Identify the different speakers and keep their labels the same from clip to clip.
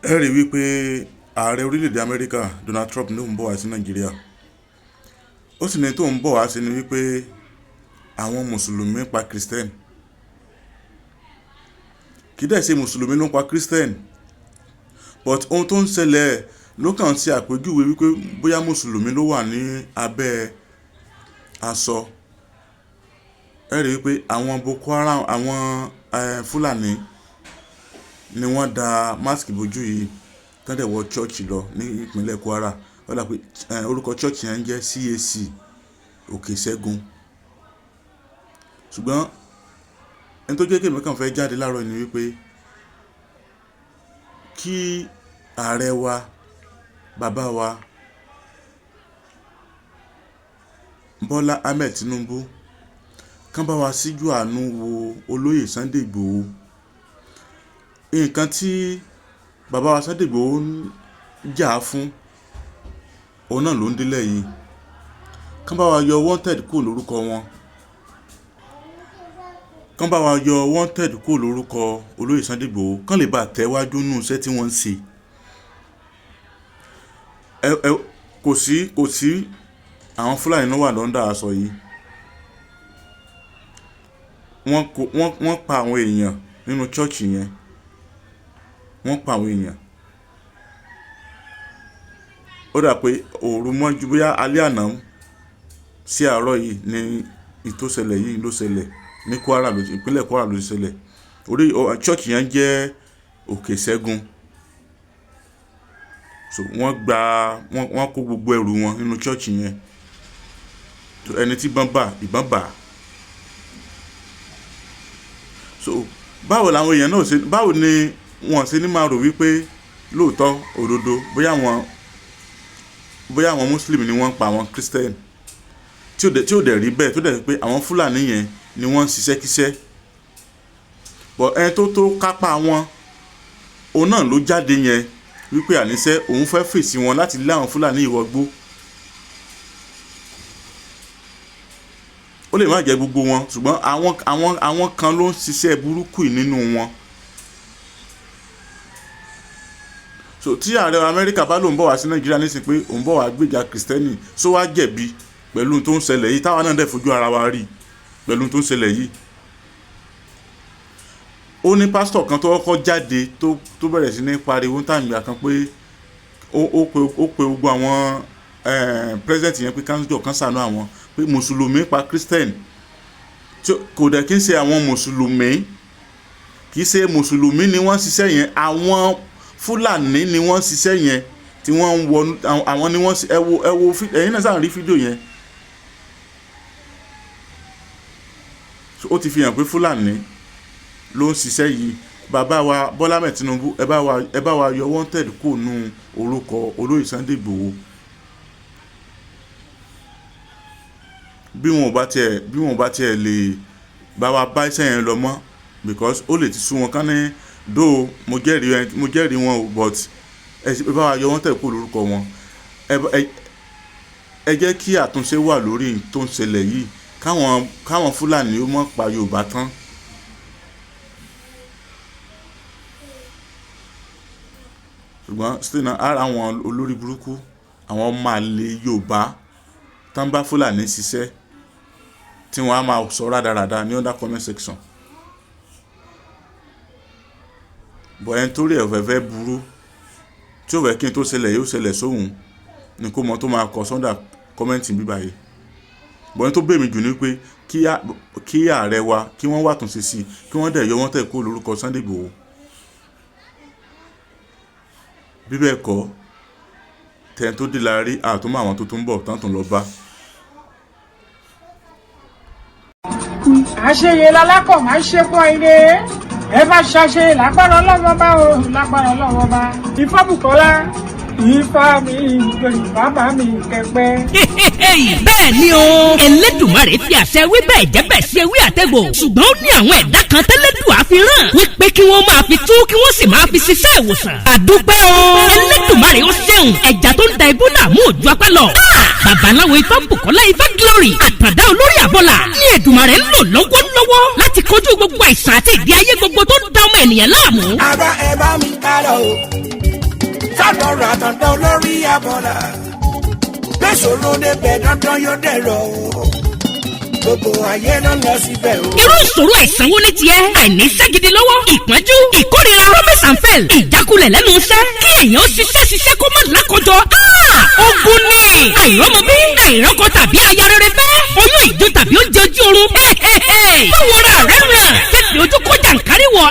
Speaker 1: ẹ rí wípé ààrẹ orílẹ̀-èdè Amẹ́ríkà Donald Trump ló ń bọ̀ wá sí Nàìjíríà. Ó sì ní tó ń bọ̀ wá sí ni wípé àwọn mùsùlùmí pa Christian. Kì í dẹ̀ ṣe mùsùlùmí ló ń pa Christian, but ohun tó ń ṣẹlẹ̀ ló kàn ṣe àpèjúwe wípé bóyá mùsùlùmí ló wà ní abẹ́ aṣọ. Ẹ rí wípé àwọn Boko Haram, àwọn Fúlàní ni wọ́n da máàsì bójú yìí tán dẹ̀ wọ chọ́ọ̀chì lọ ní ìpínlẹ̀ Kwara. Ó dà pé orúkọ chọ́ọ̀chì yẹn ń jẹ́ CAC Òkè Ṣẹ́gun. Ṣùgbọ́n ẹni tó jẹ́ kí èmi kàn fẹ́ jáde láàárọ̀ ni wípé kí ààrẹ wa, bàbá wa Bọ́lá Ahmed Tinubu kán bá wa síjú àánú wo olóyè Sunday Igboho. Nǹkan tí bàbá wa Sunday Igboho ń jà fún òun náà ló ń délẹ̀ yìí. Kán bá wa yọ wanted kúrò lórúkọ wọn. Kán bá wa yọ wanted kúrò lórúkọ olóyè Sunday Igboho kán lè bá tẹ̀wájú nínú iṣẹ́ tí wọ́n ń ṣe. Kò sí àwọn Fúlàní náà wà lọ́ndà aṣọ yìí. Wọ́n pa àwọn èèyàn nínú chọ́ọ̀chì yẹn. Wọ́n pa àwọn èèyàn. Ó dà pé òru mọ́jú bóyá alẹ́ àná sí àárọ̀ yìí ni ìtòṣẹlẹ̀ yìí ló ṣẹlẹ̀ ní Kwara, ìpínlẹ̀ Kwara ló ṣẹlẹ̀. Orí chọ́ọ̀chì yẹn jẹ́ Òkè Ṣẹ́gun. So wọ́n kó gbogbo ẹrù wọn nínú chọ́ọ̀chì yẹn. Ẹni tí ìbọn bà. So báwo làwọn èèyàn náà ṣe, báwo ni wọ́n ṣe ní máa rò wípé lóòótọ́ òdodo bóyá àwọn Muslim ni wọ́n pa àwọn Christian tí ò dẹ̀ rí bẹ́ẹ̀, tó dẹ̀ pé àwọn Fúlàní yẹn ni wọ́n ń ṣiṣẹ́ kíṣẹ́. But ẹni tó kápá wọn òun náà ló jáde yẹn wípé àníṣe òun fẹ́ fèsì wọn láti lé àwọn Fúlàní ìwọ̀gbó. Ó lè má jẹ́ gbogbo wọn, ṣùgbọ́n àwọn kan ló ń ṣiṣẹ́ burúkú nínú wọn. So tí ààrẹ Amẹ́ríkà bá lóun bọ̀ wá sí Nàìjíríà nísìnyí pé òun bọ̀ wá gbèjà Kristẹni, so wá jẹ̀bi pẹ̀lú tó ń ṣẹlẹ̀ yìí táwa náà dẹ̀ fojú ara wa rí pẹ̀lú tó ń ṣẹlẹ̀ yìí. Ó ní pásítọ̀ kan tó kọ́kọ́ jáde tó bẹ̀rẹ̀ sí ní pariwo táìmì kan pé ó pe gbogbo àwọn president yẹn pé káńsíjọ kan ṣàánú àwọn pé mùsùlùmí pa Christian. Kò dẹ̀ kí ń ṣe àwọn mùsùlùmí, kì í ṣe mùsùlùmí ni wọ́n ṣiṣẹ́ yẹn, àwọn Fúlàní ni wọ́n ṣiṣẹ́ yẹn tí wọ́n ń wọ àwọn ni wọ́n ẹ wo ẹ̀yin náà sáà rí fídíò yẹn. Ó ti fi hàn pé Fúlàní ló ń ṣiṣẹ́ yìí. Bàbá wa Bọ́lá Ahmed Tinubu ẹ bá wa yọ wanted kó nu orúkọ olóyè Sunday Igboho. Bí wọn bá tiẹ̀ lè bá wa bá iṣẹ́ yẹn lọ mọ́, because ó lè ti sú wọn kán ní do mo jẹ́rìí wọn o, but ẹ bá wa yọ wanted kó lórúkọ wọn. Ẹ jẹ́ kí àtúnṣe wà lórí tó ń ṣẹlẹ̀ yìí, káwọn Fúlàní ó mọ̀ pa Yorùbá tán. Ṣùgbọ́n still náà ara àwọn olórí burúkú, àwọn ọmọ àlè Yorùbá tán bá Fúlàní ṣiṣẹ́ tí wọ́n á máa sọ rádaràda ní under comment section. Bọ̀ ẹni tó rí ẹ̀fẹ̀fẹ̀ burú tí ó fẹ́ kí n tó ṣẹlẹ̀ yóò ṣẹlẹ̀ sóhun ni kó mọ tó máa kọ sọ́ndà kọ́mẹ́ǹtì bíbá yìí. Bọ̀ ẹni tó bẹ̀ mí jù ní pé kí ààrẹ wa kí wọ́n wà tún ṣe sí, kí wọ́n dẹ̀ yọ wọ́n tẹ̀ kó lórúkọ Sunday Igboho. Bí bẹ́ẹ̀ kọ́ tẹ́ni tó dé láàrí àtúmọ̀ àwọn tó tún bọ̀ tán tún lọ bá.
Speaker 2: Àṣeyẹ lálákọ̀ máa ń ṣe pọ̀ ire. Ẹ bá ṣàṣe lágbára Ọlọ́run bá o, lágbára Ọlọ́run bá. Ifá Bùkọ́lá, Ifá mi ìgbèrè bàbá mi kẹpẹ́.
Speaker 3: Bẹ́ẹ̀ ni o, Ẹlẹ́dùmarè fi àṣẹ wí bẹ́ẹ̀ jẹ́ bẹ́ẹ̀ ṣe wí àtẹ̀gbò. Ṣùgbọ́n ó ní àwọn ẹ̀dá kan tẹ́lẹ́dùà fi rán wípé kí wọ́n máa fi tú kí wọ́n sì máa fi ṣiṣẹ́ ìwòsàn. Àdúpẹ́ o, Ẹlẹ́dùmarè ó ṣeun, ẹja tó ń da ibú làmú òjò apá lọ. Babaláwo Ifá Bùkọ́lá Ifá Glory àtàndá olórí àbọ̀là ní Èdùmarè ń lò lọ́wọ́lọ́wọ́ láti kojú gbogbo àìsàn àti ìdí ayé gbogbo tó ń da ọmọ ènìyàn láàmú.
Speaker 4: Àbá ẹ bá mi kálọ o. ọlọ́run àtọ̀dá olórí abọ́là gbèsòro débẹ̀ dandan yóò dẹ̀rọ̀ o gbogbo ayé ló lọ síbẹ̀ o.
Speaker 3: irú ìṣòro àìsàn wo ni tiẹ̀ àìní iṣẹ́ gidi lọ́wọ́ ìpọ́njú ìkórira promise and fail ìjákulẹ̀ lẹ́nu iṣẹ́ kí èèyàn ṣiṣẹ́ kó má lákòjọ ogun ni àìrọ́mọbí àìrọ́kọ tàbí aya rere fẹ́ oyún ìjó tàbí oúnjẹ ojú oorun báwo ra rẹ̀ ràn fífi ojú kó jàǹkárí wọ̀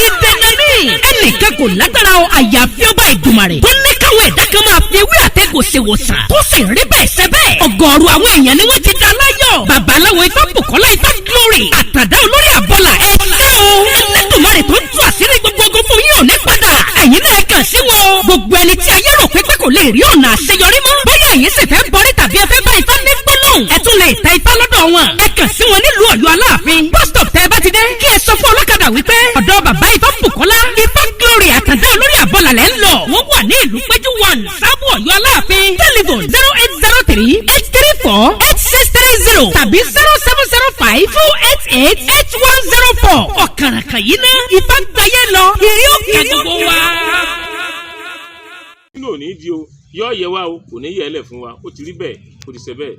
Speaker 3: ìdènà ni ẹnìkan kò lágbára o àyàfi ọba Ìdùmarè tó ní káwọn ẹ̀dá kan máa fi ewé àtẹ̀gùn ṣe wòsàn tó sì rí bẹ́ẹ̀ ṣe bẹ́ẹ̀ ọ̀gọ̀ọ̀rọ̀ àwọn èèyàn ni wọ́n ti dá láyọ̀ babaláwo Ifá Bùkọ́lá Ifá Glory àtàdá olórí àbọ̀là ẹ̀ ṣe o Ẹlẹ́dùmarè tó ń tú àṣírí gbogbo ogun fún yín ò ní padà ẹ̀yin náà kàn sí wọn o gbogbo ẹni tí ayé rò pé kò lè rí ọ̀nà àṣeyọrí mọ́ bóyá ẹ̀yin sì fẹ́ bọ́rí tàbí ẹ fẹ́ bá Ifá ní gbólóhùn ẹ tún lè ta Ifá lọ́dọ̀ wọn ẹ kàn sí wọn nílùú Ọ̀yọ́ Aláàfin bus stop tẹ́ ẹ bá ti dé kí ẹ sọ fún ọlọ́kadà wípé ọ̀dọ̀ bàbá Ifá Bùkọ́lá Ifá Glory àtàdá olórí àbọ̀là lẹ́ ń lọ wọ́n wà ní ìlú Péjú 1 Sábò Ọ̀yọ́ Aláàfin telephone 0803-834-8630 tàbí 0705-288-8104 ọ̀kàràkàn yìí ná Ifá gbáyé lọ ìrí òkè gbogbo wa.
Speaker 5: nínú òní di o yọ yẹ wa o kò ní yẹ ẹ lẹ fún wa ó ti rí bẹ́ẹ̀ ó ti ṣe bẹ́ẹ̀.